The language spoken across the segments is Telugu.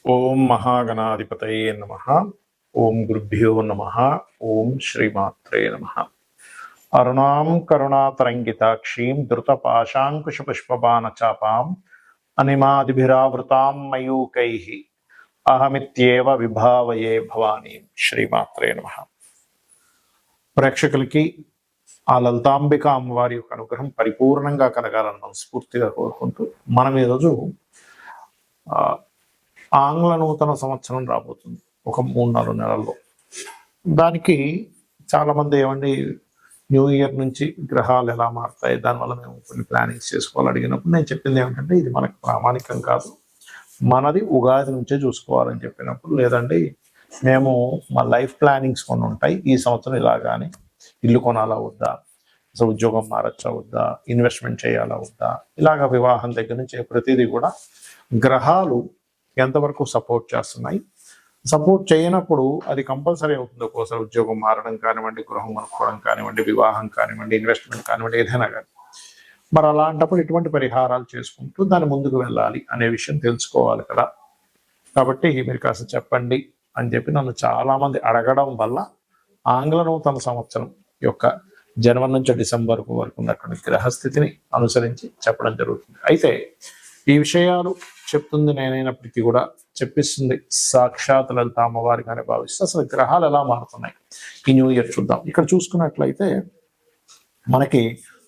ఓం మహాగణాధిపతయే నమః. ఓం గురుభ్యో నమః. ఓం శ్రీమాత్రే నమః. అరుణాం కరుణాతరంగితాక్షీం ధృతపాశాంకుశపుష్పబాణచాపాం అనిమాదిభిరావృతాం మయూకైః అహమిత్యేవ విభావయే భవానీం. శ్రీమాత్రే నమః. ప్రేక్షకులకి ఆ లలితాంబిక అమ్మవారి యొక్క అనుగ్రహం పరిపూర్ణంగా కలగాలని మనస్ఫూర్తిగా కోరుకుంటూ మనం ఈరోజు ఆంగ్ల నూతన సంవత్సరం రాబోతుంది ఒక 3-4 నెలల్లో. దానికి చాలామంది ఏమండి న్యూ ఇయర్ నుంచి గ్రహాలు ఎలా మారుతాయి, దానివల్ల మేము కొన్ని ప్లానింగ్స్ చేసుకోవాలి అడిగినప్పుడు నేను చెప్పింది ఏమిటంటే ఇది మనకు ప్రామాణికం కాదు, మనది ఉగాది నుంచే చూసుకోవాలని చెప్పినప్పుడు, లేదండి మేము మా లైఫ్ ప్లానింగ్స్ కొన్ని ఉంటాయి, ఈ సంవత్సరం ఇలాగానే ఇల్లు కొనాలా వద్దా, అసలు ఉద్యోగం మారచ్చా వద్దా, ఇన్వెస్ట్మెంట్ చేయాలా వద్దా, ఇలాగ వివాహం దగ్గర నుంచి ప్రతిదీ కూడా గ్రహాలు ఎంతవరకు సపోర్ట్ చేస్తున్నాయి, సపోర్ట్ చేయనప్పుడు అది కంపల్సరీ అవుతుంది. ఒక్కోసారి ఉద్యోగం మారడం కానివ్వండి, గృహం కొనుక్కోవడం కానివ్వండి, వివాహం కానివ్వండి, ఇన్వెస్ట్మెంట్ కానివ్వండి, ఏదైనా కానీ. మరి అలాంటప్పుడు ఇటువంటి పరిహారాలు చేసుకుంటూ దాన్ని ముందుకు వెళ్ళాలి అనే విషయం తెలుసుకోవాలి కదా. కాబట్టి మీరు కాస్త చెప్పండి అని చెప్పి నన్ను చాలామంది అడగడం వల్ల ఆంగ్ల నూతన సంవత్సరం యొక్క జనవరి నుంచి డిసెంబర్ వరకు ఉన్నటువంటి గ్రహస్థితిని అనుసరించి చెప్పడం జరుగుతుంది. అయితే ఈ విషయాలు చెప్తుంది నేనైనప్పటికీ కూడా చెప్పిస్తుంది సాక్షాత్ లలిత అమ్మవారిగానే భావిస్తే అసలు గ్రహాలు ఎలా మారుతున్నాయి ఈ న్యూ ఇయర్ చూద్దాం. ఇక్కడ చూసుకున్నట్లయితే మనకి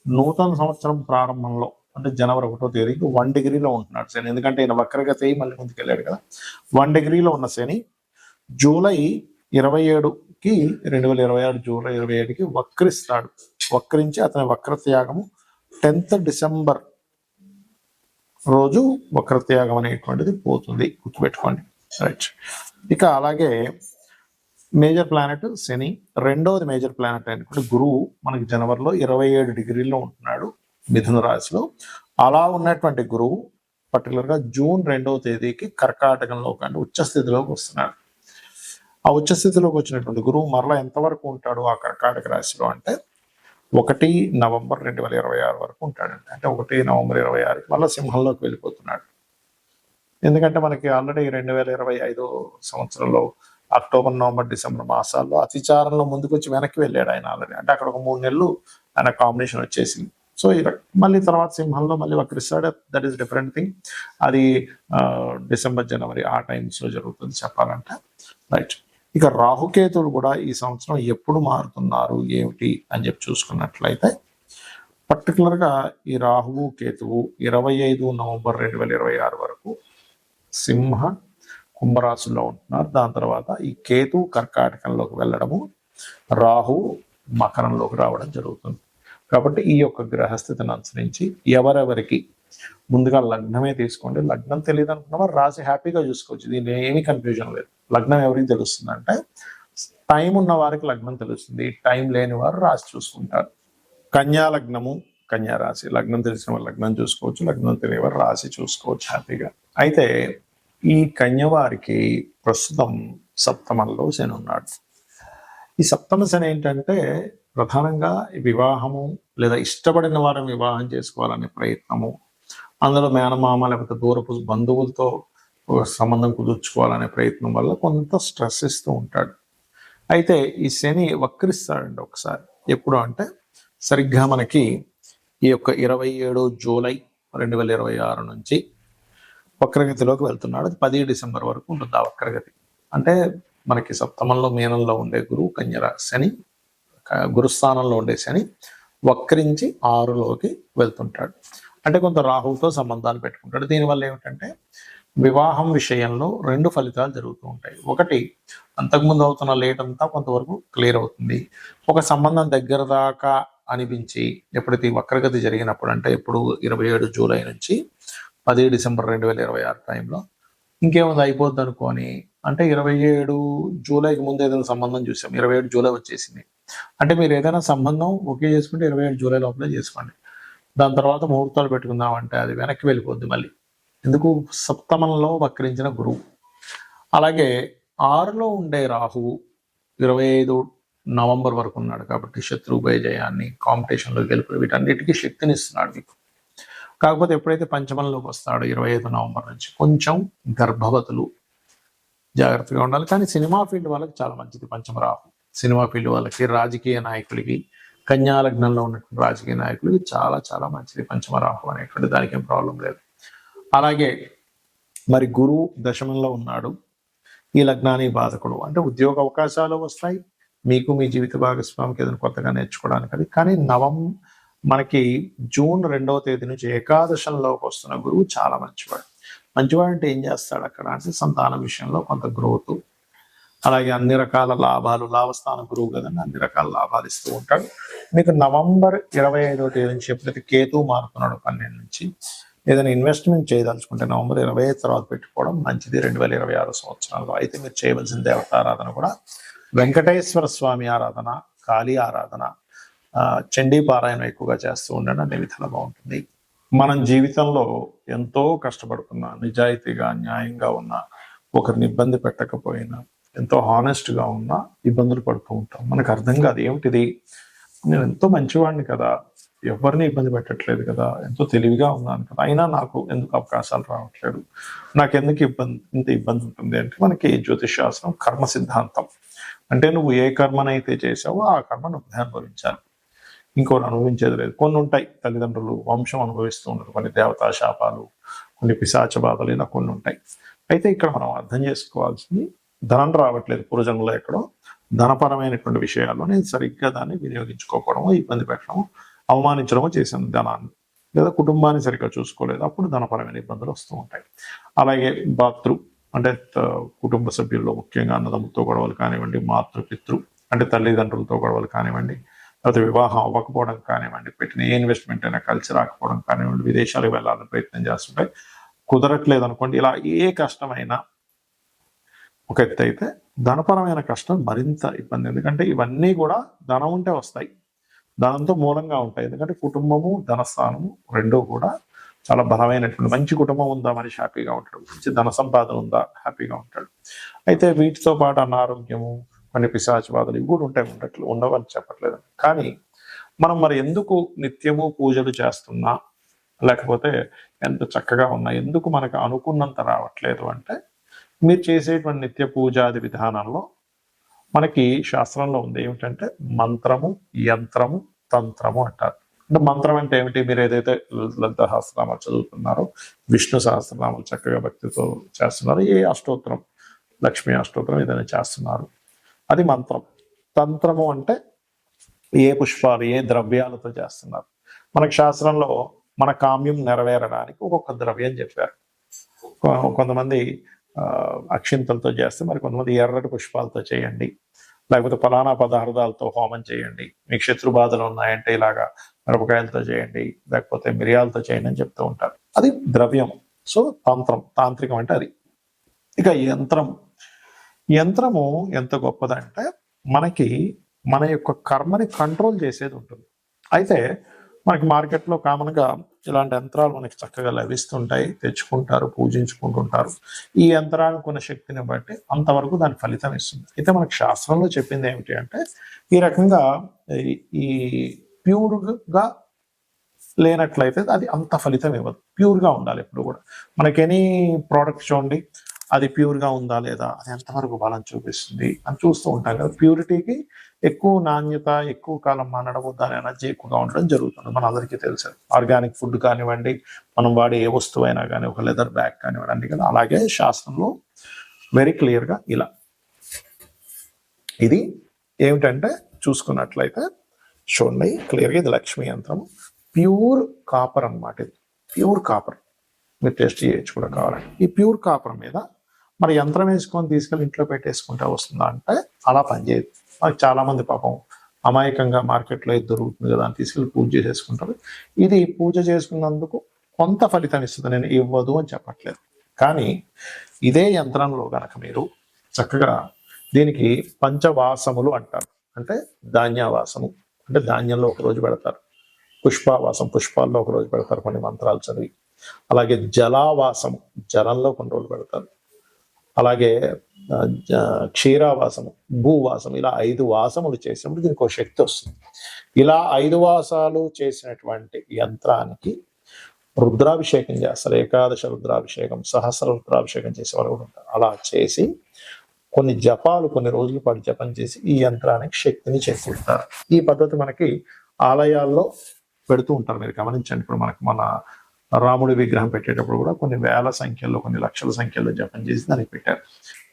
నూతన సంవత్సరం ప్రారంభంలో అంటే జనవరి 1వ తేదీకి 1 డిగ్రీలో ఉంటున్నాడు శని. ఎందుకంటే ఈయన వక్రగతి మళ్ళీ ముందుకు వెళ్ళాడు కదా. 1 డిగ్రీలో ఉన్న శని జూలై 27కి 2026 జూలై 27కి వక్రిస్తాడు. వక్రించి అతని వక్రత్యాగము 10th డిసెంబర్ రోజు వక్రత్యాగం అనేటువంటిది పోతుంది, గుర్తుపెట్టుకోండి. రైట్. ఇక అలాగే మేజర్ ప్లానెట్ శని, రెండవది మేజర్ ప్లానెట్ అయినటువంటి గురువు మనకి జనవరిలో 27 డిగ్రీల్లో ఉంటున్నాడు మిథున రాశిలో. అలా ఉన్నటువంటి గురువు పర్టికులర్గా జూన్ 2వ తేదీకి కర్కాటకంలో కానీ ఉచ్చస్థితిలోకి వస్తున్నాడు. ఆ ఉచ్చస్థితిలోకి వచ్చినటువంటి గురువు మరలా ఎంతవరకు ఉంటాడు ఆ కర్కాటక రాశిలో అంటే 1 నవంబర్ 2026 వరకు ఉంటాడండి. అంటే 1 నవంబర్ 2026కి మళ్ళీ సింహంలోకి వెళ్ళిపోతున్నాడు. ఎందుకంటే మనకి ఆల్రెడీ 2025 సంవత్సరంలో అక్టోబర్, నవంబర్, డిసెంబర్ మాసాల్లో అతిచారంలో ముందుకు వచ్చి వెనక్కి వెళ్ళాడు ఆయన ఆల్రెడీ. అంటే అక్కడ ఒక 3 నెలలు ఆయన కాంబినేషన్ వచ్చేసింది. సో మళ్ళీ తర్వాత సింహంలో మళ్ళీ వక్రిస్తాడు. That is different thing. అది డిసెంబర్, జనవరి ఆ టైమ్స్లో జరుగుతుంది చెప్పాలంటే. రైట్. ఇక రాహుకేతువులు కూడా ఈ సంవత్సరం ఎప్పుడు మారుతున్నారు ఏమిటి అని చెప్పి చూసుకున్నట్లయితే పర్టికులర్గా ఈ రాహువు కేతువు 25 నవంబర్ 2026 వరకు సింహ కుంభరాశుల్లో ఉంటున్నారు. దాని తర్వాత ఈ కేతు కర్కాటకంలోకి వెళ్ళడము, రాహువు మకరంలోకి రావడం జరుగుతుంది. కాబట్టి ఈ యొక్క గ్రహస్థితిని అనుసరించి ఎవరెవరికి ముందుగా లగ్నమే తీసుకోండి. లగ్నం తెలియదు అనుకున్న వారు రాశి హ్యాపీగా చూసుకోవచ్చు, దీనిలో ఏమీ కన్ఫ్యూజన్ లేదు. లగ్నం ఎవరికి తెలుస్తుంది అంటే టైం ఉన్న వారికి లగ్నం తెలుస్తుంది, టైం లేని వారు రాశి చూసుకుంటారు. కన్యా లగ్నము, కన్యా రాశి, లగ్నం తెలిసిన వారు లగ్నం చూసుకోవచ్చు, లగ్నం తెలియని వారు రాశి చూసుకోవచ్చు హ్యాపీగా. అయితే ఈ కన్య వారికి ప్రస్తుతం సప్తమంలో శని ఉన్నాడు. ఈ సప్తమ శని ఏంటంటే ప్రధానంగా వివాహము లేదా ఇష్టపడిన వారిని వివాహం చేసుకోవాలనే ప్రయత్నము, అందులో మేనమామ లేకపోతే దూరపు బంధువులతో సంబంధం కుదుర్చుకోవాలనే ప్రయత్నం వల్ల కొంత స్ట్రెస్ ఇస్తూ ఉంటాడు. అయితే ఈ శని వక్రిస్తాడండి ఒకసారి. ఎప్పుడు అంటే సరిగ్గా మనకి ఈ యొక్క 27 జూలై 2026 నుంచి వక్రగతిలోకి వెళ్తున్నాడు. అది 10 డిసెంబర్ వరకు ఉంటుంది ఆ వక్రగతి. అంటే మనకి సప్తమంలో మీనంలో ఉండే గురువు కన్య శని, గురుస్థానంలో ఉండే శని వక్రించి 6లోకి వెళ్తుంటాడు. అంటే కొంత రాహువుతో సంబంధాలు పెట్టుకుంటాడు. దీనివల్ల ఏమిటంటే వివాహం విషయంలో 2 ఫలితాలు జరుగుతూ ఉంటాయి. ఒకటి, అంతకుముందు అవుతున్న లేట్ అంతా కొంతవరకు క్లియర్ అవుతుంది. ఒక సంబంధం దగ్గర దాకా అనిపించి ఎప్పుడైతే వక్రగతి జరిగినప్పుడు అంటే ఎప్పుడు 27 జూలై నుంచి 10 డిసెంబర్ 2026 టైంలో ఇంకేముంది అయిపోద్ది అనుకోని అంటే 27 జూలైకి ముందు ఏదైనా సంబంధం చూసాం, 27 జూలై వచ్చేసింది అంటే మీరు ఏదైనా సంబంధం ఓకే చేసుకుంటే 27 జూలై లోపలే చేసుకోండి. దాని తర్వాత ముహూర్తాలు పెట్టుకుందామంటే అది వెనక్కి వెళ్ళిపోద్ది మళ్ళీ. ఎందుకు? సప్తమంలో వక్రించిన గురువు. అలాగే 6లో ఉండే రాహువు 25 నవంబర్ వరకు ఉన్నాడు కాబట్టి శత్రు జయాన్ని, కాంపిటీషన్లో గెలుపు, వీటన్నిటికీ శక్తిని ఇస్తున్నాడు మీకు. కాకపోతే ఎప్పుడైతే పంచమంలోకి వస్తాడో 25 నవంబర్ నుంచి కొంచెం గర్భవతులు జాగ్రత్తగా ఉండాలి. కానీ సినిమా ఫీల్డ్ వాళ్ళకి చాలా మంచిది పంచమ రాహు. సినిమా ఫీల్డ్ వాళ్ళకి, రాజకీయ నాయకులకి, కన్యా లగ్నంలో ఉన్నటువంటి రాజకీయ నాయకులకి చాలా చాలా మంచిది పంచమ రాహు అనేటువంటి, దానికి ఏం ప్రాబ్లం లేదు. అలాగే మరి గురువు దశమంలో ఉన్నాడు, ఈ లగ్నానికి బాధకుడు, అంటే ఉద్యోగ అవకాశాలు వస్తాయి మీకు, మీ జీవిత భాగస్వామికి ఏదైనా కొత్తగా నేర్చుకోవడానికి. అది కానీ మనకి జూన్ 2వ తేదీ నుంచి ఏకాదశంలోకి వస్తున్న గురువు చాలా మంచివాడు. మంచివాడు అంటే ఏం చేస్తాడు అక్కడ అంటే సంతానం విషయంలో కొంత గ్రోత్, అలాగే అన్ని రకాల లాభాలు, లాభస్థాన గురువు కదండి, అన్ని రకాల లాభాలు ఇస్తూ ఉంటాడు. మీకు నవంబర్ 25వ తేదీ నుంచి ఎప్పుడైతే కేతు మారుతున్నాడు 12 నుంచి, ఏదైనా ఇన్వెస్ట్మెంట్ చేయదలుచుకుంటే నవంబర్ 25 తర్వాత పెట్టుకోవడం మంచిది 2026 సంవత్సరంలో. అయితే మీరు చేయవలసిన దేవతారాధన కూడా వెంకటేశ్వర స్వామి ఆరాధన, కాళీ ఆరాధన, చండీ పారాయణం ఎక్కువగా చేస్తూ ఉండండి, అన్ని విధాలు బాగుంటుంది. మనం జీవితంలో ఎంతో కష్టపడుతున్నా, నిజాయితీగా న్యాయంగా ఉన్నా, ఒకరిని ఇబ్బంది పెట్టకపోయినా, ఎంతో హానెస్ట్గా ఉన్నా ఇబ్బందులు పడుతూ ఉంటాం. మనకు అర్థం కాదు ఏమిటిది, నేను ఎంతో మంచివాడిని కదా, ఎవరిని ఇబ్బంది పెట్టట్లేదు కదా, ఎంతో తెలివిగా ఉన్నాను కదా, అయినా నాకు ఎందుకు అవకాశాలు రావట్లేదు, నాకు ఎందుకు ఇంత ఇబ్బంది ఉంటుంది అంటే మనకి జ్యోతిష్ శాస్త్రం కర్మ సిద్ధాంతం. అంటే నువ్వు ఏ కర్మనైతే చేసావో ఆ కర్మ నువ్వు అనుభవించాలి, ఇంకోటి అనుభవించేది లేదు. కొన్ని ఉంటాయి, తల్లిదండ్రులు వంశం అనుభవిస్తూ ఉంటారు, కొన్ని దేవతా శాపాలు, కొన్ని పిశాచ బాధలు, ఇలా కొన్ని ఉంటాయి. అయితే ఇక్కడ మనం అర్థం చేసుకోవాల్సింది, ధనం రావట్లేదు పూర్వజన్మలో ఎక్కడో, ధనపరమైనటువంటి విషయాల్లో నేను సరిగ్గా దాన్ని వినియోగించుకోకపోవడము, ఇబ్బంది పెట్టడము, అవమానించడము చేశాను ధనాన్ని, లేదా కుటుంబాన్ని సరిగ్గా చూసుకోలేదు, అప్పుడు ధనపరమైన ఇబ్బందులు వస్తూ ఉంటాయి. అలాగే అంటే కుటుంబ సభ్యుల్లో ముఖ్యంగా అన్నదమ్ములతో గొడవలు కానివ్వండి, మాతృపితృ అంటే తల్లిదండ్రులతో గొడవలు కానివ్వండి, లేకపోతే వివాహం అవ్వకపోవడం కానివ్వండి, పెట్టిన ఏ ఇన్వెస్ట్మెంట్ అయినా కలిసి రాకపోవడం కానివ్వండి, విదేశాలకు వెళ్ళాలని ప్రయత్నం చేస్తుంటే కుదరట్లేదు అనుకోండి, ఇలా ఏ కష్టమైనా ఒక ఎత్తు అయితే ధనపరమైన కష్టం మరింత ఇబ్బంది. ఎందుకంటే ఇవన్నీ కూడా ధనం ఉంటే వస్తాయి, ధనంతో మూలంగా ఉంటాయి. ఎందుకంటే కుటుంబము, ధనస్థానము రెండూ కూడా చాలా బలమైనటువంటి, మంచి కుటుంబం ఉందా మనిషి హ్యాపీగా ఉంటాడు, మంచి ధన సంపాదన ఉందా హ్యాపీగా ఉంటాడు. అయితే వీటితో పాటు అనారోగ్యము, కొన్ని పిశాచ బాధలు ఇవి కూడా ఉంటాయి, ఉండవని చెప్పట్లేదు. కానీ మనం మరి ఎందుకు నిత్యము పూజలు చేస్తున్నా, లేకపోతే ఎంత చక్కగా ఉన్నా ఎందుకు మనకు అనుకున్నంత రావట్లేదు అంటే, మీరు చేసేటువంటి నిత్య పూజాది విధానంలో మనకి శాస్త్రంలో ఉంది ఏమిటంటే మంత్రము, యంత్రము, తంత్రము అంటారు. అంటే మంత్రం అంటే ఏమిటి, మీరు ఏదైతే లలిత సహస్రనామాలు చదువుతున్నారో, విష్ణు సహస్రనామాలు చక్కగా భక్తితో చేస్తున్నారు, ఏ అష్టోత్తరం, లక్ష్మీ అష్టోత్తరం ఏదైనా చేస్తున్నారు, అది మంత్రం. తంత్రము అంటే ఏ పుష్పాలు, ఏ ద్రవ్యాలతో చేస్తున్నారు. మనకు శాస్త్రంలో మన కామ్యం నెరవేరడానికి ఒక్కొక్క ద్రవ్యం చెప్పారు. కొంతమంది అక్షింతలతో చేస్తే, మరి కొంతమంది ఎర్రటి పుష్పాలతో చేయండి, లేకపోతే ఫలానా పదార్థాలతో హోమం చేయండి, మీకు శత్రు బాధలు ఉన్నాయంటే ఇలాగా మిరపకాయలతో చేయండి, లేకపోతే మిరియాలతో చేయండి అని చెప్తూ ఉంటారు. అది ద్రవ్యం. సో తాంత్రికం అంటే అది. ఇక యంత్రము ఎంత గొప్పదంటే మనకి మన యొక్క కర్మని కంట్రోల్ చేసేది ఉంటుంది. అయితే మనకి మార్కెట్లో కామన్గా ఇలాంటి యంత్రాలు మనకి చక్కగా లభిస్తుంటాయి, తెచ్చుకుంటారు, పూజించుకుంటుంటారు. ఈ యంత్రానికి ఉన్న శక్తిని బట్టి అంతవరకు దాని ఫలితం ఇస్తుంది. అయితే మనకి శాస్త్రంలో చెప్పింది ఏమిటి అంటే, ఈ రకంగా ఈ ప్యూర్గా లేనట్లయితే అది అంత ఫలితం ఇవ్వదు. ప్యూర్గా ఉండాలి ఎప్పుడు కూడా. మనకి ఎనీ ప్రోడక్ట్ చూడండి, అది ప్యూర్గా ఉందా లేదా, అది ఎంతవరకు బలం చూపిస్తుంది అని చూస్తూ ఉంటాం కదా. ప్యూరిటీకి ఎక్కువ నాణ్యత, ఎక్కువ కాలం మనడము, దాని ఎనర్జీ ఎక్కువగా ఉండడం జరుగుతుంది, మన అందరికీ తెలుసు. ఆర్గానిక్ ఫుడ్ కానివ్వండి, మనం వాడే ఏ వస్తువు అయినా కానీ, ఒక లెదర్ బ్యాగ్ కానివ్వండి కదా. అలాగే శాస్త్రంలో వెరీ క్లియర్గా ఇలా ఇది ఏమిటంటే చూసుకున్నట్లయితే చూడండి క్లియర్గా, ఇది లక్ష్మీ యంత్రము, ప్యూర్ కాపర్ అనమాట. ఇది ప్యూర్ కాపర్, మీరు టెస్ట్ చేయొచ్చు కూడా కావాలంటే. ఈ ప్యూర్ కాపర్ మీద మరి యంత్రం వేసుకొని తీసుకెళ్ళి ఇంట్లో పెట్టేసుకుంటే వస్తుందా అంటే అలా పనిచేయదు. మనకు చాలా మంది పాపం అమాయకంగా మార్కెట్లో ఇది దొరుకుతుంది కదా అని తీసుకెళ్ళి పూజ చేసేసుకుంటారు. ఇది పూజ చేసుకున్నందుకు కొంత ఫలితం ఇస్తుంది, నేను ఇవ్వదు అని చెప్పట్లేదు. కానీ ఇదే యంత్రంలో కనుక మీరు చక్కగా దీనికి పంచవాసములు అంటారు. అంటే ధాన్యవాసము అంటే ధాన్యంలో ఒకరోజు పెడతారు, పుష్పవాసం పుష్పాల్లో ఒకరోజు పెడతారు కొన్ని మంత్రాలు చదివి, అలాగే జలావాసము జలంలో కొన్ని రోజులు పెడతారు, అలాగే క్షీరావాసము, భూవాసం, ఇలా 5 వాసములు చేసినప్పుడు దీనికి ఒక శక్తి వస్తుంది. ఇలా 5 వాసాలు చేసినటువంటి యంత్రానికి రుద్రాభిషేకం చేస్తారు. ఏకాదశ రుద్రాభిషేకం, సహస్ర రుద్రాభిషేకం చేసే వాళ్ళు కూడా ఉంటారు. అలా చేసి కొన్ని జపాలు కొన్ని రోజుల పాటు జపం చేసి ఈ యంత్రానికి శక్తిని చేకూరుతారు. ఈ పద్ధతి మనకి ఆలయాల్లో పెడుతూ ఉంటారు. మీరు గమనించండి, ఇప్పుడు మనకి మన రాముడి విగ్రహం పెట్టేటప్పుడు కూడా కొన్ని వేల సంఖ్యలో కొన్ని లక్షల సంఖ్యలో జపం చేసి దానికి పెట్టారు.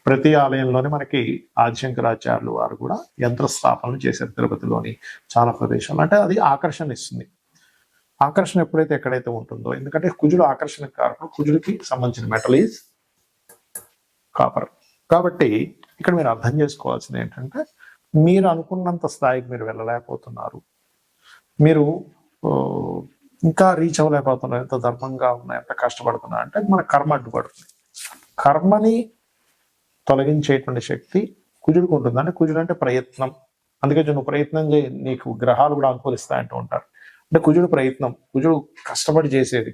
ప్రతి ఆలయంలోనే మనకి ఆదిశంకరాచార్యులు వారు కూడా యంత్ర స్థాపనలు చేశారు. తిరుపతిలోని చాలా ప్రదేశాలు. అంటే అది ఆకర్షణ ఇస్తుంది. ఆకర్షణ ఎప్పుడైతే ఎక్కడైతే ఉంటుందో, ఎందుకంటే కుజుడు ఆకర్షణ కారకుడు, కుజుడికి సంబంధించిన మెటల్ ఈజ్ కాపర్. కాబట్టి ఇక్కడ మీరు అర్థం చేసుకోవాల్సింది ఏంటంటే, మీరు అనుకున్నంత స్థాయికి మీరు వెళ్ళలేకపోతున్నారు, మీరు ఇంకా రీచ్ అవ్వలేకపోతున్నారు, ఎంత ధర్మంగా ఉన్నా ఎంత కష్టపడుతున్నా అంటే మన కర్మ అడ్డుపడుతుంది. కర్మని తొలగించేటువంటి శక్తి కుజుడికి ఉంటుంది. అంటే కుజుడు అంటే ప్రయత్నం. అందుకే నువ్వు ప్రయత్నం చేయి, నీకు గ్రహాలు కూడా అనుకూలిస్తాయంటూ ఉంటారు. అంటే కుజుడు ప్రయత్నం, కుజుడు కష్టపడి చేసేది,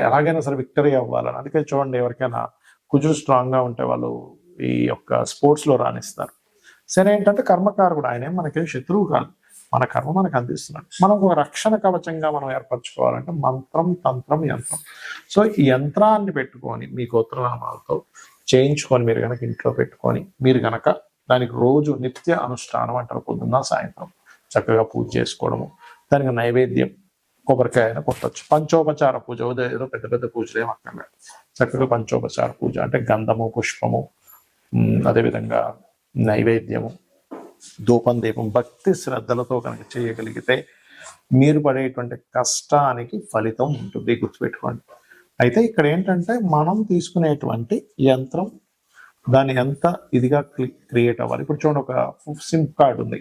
ఎలాగైనా సరే విక్టరీ అవ్వాలని. అందుకే చూడండి, ఎవరికైనా కుజుడు స్ట్రాంగ్గా ఉంటే వాళ్ళు ఈ యొక్క స్పోర్ట్స్లో రాణిస్తారు. సరే, ఏంటంటే కర్మకారకుడు, ఆయన మనకేం శత్రువు కాదు, మన కర్మ మనకు అందిస్తున్నాడు. మనం ఒక రక్షణ కవచంగా మనం ఏర్పరచుకోవాలంటే మంత్రం, తంత్రం, యంత్రం. సో ఈ యంత్రాన్ని పెట్టుకొని మీ గోత్రనామాలతో చేయించుకొని మీరు కనుక ఇంట్లో పెట్టుకొని మీరు కనుక దానికి రోజు నిత్య అనుష్ఠానం అంటారు, పొద్దున్న సాయంత్రం చక్కగా పూజ చేసుకోవడము, దానికి నైవేద్యం కొబ్బరికాయను కొట్టచ్చు. పంచోపచార పూజ, ఏదో పెద్ద పెద్ద పూజలు ఏం అక్కర్లేదు. చక్కగా పంచోపచార పూజ అంటే గంధము, పుష్పము, అదేవిధంగా నైవేద్యము, ధూపం, దీపం, భక్తి శ్రద్ధలతో కనుక చేయగలిగితే మీరు పడేటువంటి కష్టానికి ఫలితం ఉంటుంది, గుర్తుపెట్టుకోండి. అయితే ఇక్కడ ఏంటంటే మనం తీసుకునేటువంటి యంత్రం దాన్ని ఎంత ఇదిగా క్రియేట్ అవ్వాలి. ఇప్పుడు చూడండి, ఒక సిమ్ కార్డు ఉంది,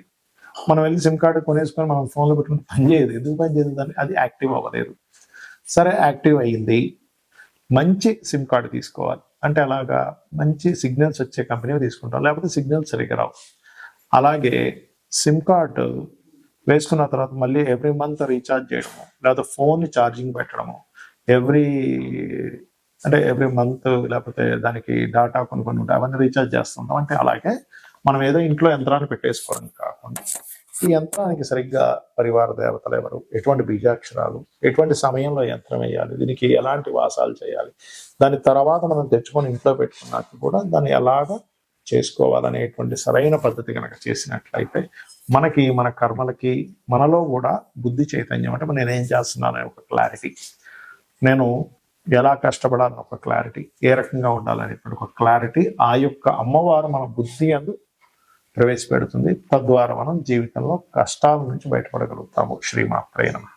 మనం వెళ్ళి సిమ్ కార్డు కొనేసుకొని మనం ఫోన్లో పెట్టుకుంటే పని చేయదు. ఎందుకు పని చేయదు? దాన్ని అది యాక్టివ్ అవ్వలేదు. సరే, యాక్టివ్ అయ్యింది, మంచి సిమ్ కార్డు తీసుకోవాలి. అంటే అలాగా మంచి సిగ్నల్స్ వచ్చే కంపెనీ తీసుకుంటాం, లేకపోతే సిగ్నల్స్ సరిగ్గా రావు. అలాగే సిమ్ కార్డు వేసుకున్న తర్వాత మళ్ళీ ఎవ్రీ మంత్ రీఛార్జ్ చేయడము, లేకపోతే ఫోన్ని ఛార్జింగ్ పెట్టడము, ఎవ్రీ మంత్, లేకపోతే దానికి డాటా కొన్ని ఉంటాయి, అవన్నీ రీఛార్జ్ చేస్తుంటాం. అంటే అలాగే మనం ఏదో ఇంట్లో యంత్రాన్ని పెట్టేసుకోవడం కాకుండా ఈ యంత్రానికి సరిగ్గా పరివార దేవతలు ఎవరు, ఎటువంటి బీజాక్షరాలు, ఎటువంటి సమయంలో యంత్రం వేయాలి, దీనికి ఎలాంటి వాసాలు చేయాలి, దాని తర్వాత మనం తెచ్చుకొని ఇంట్లో పెట్టుకున్నాక కూడా దాన్ని ఎలాగా చేసుకోవాలనేటువంటి సరైన పద్ధతి కనుక చేసినట్లయితే మనకి మన కర్మలకి మనలో కూడా బుద్ధి చైతన్యం, అంటే నేనేం చేస్తున్నాననే ఒక క్లారిటీ, నేను ఎలా కష్టపడాలని ఒక క్లారిటీ, ఏ రకంగా ఉండాలనేటువంటి ఒక క్లారిటీ ఆ యొక్క అమ్మవారు మన బుద్ధి అందు ప్రవేశపెడుతుంది. తద్వారా మనం జీవితంలో కష్టాల నుంచి బయటపడగలుగుతాము. శ్రీమాత్రే నమః.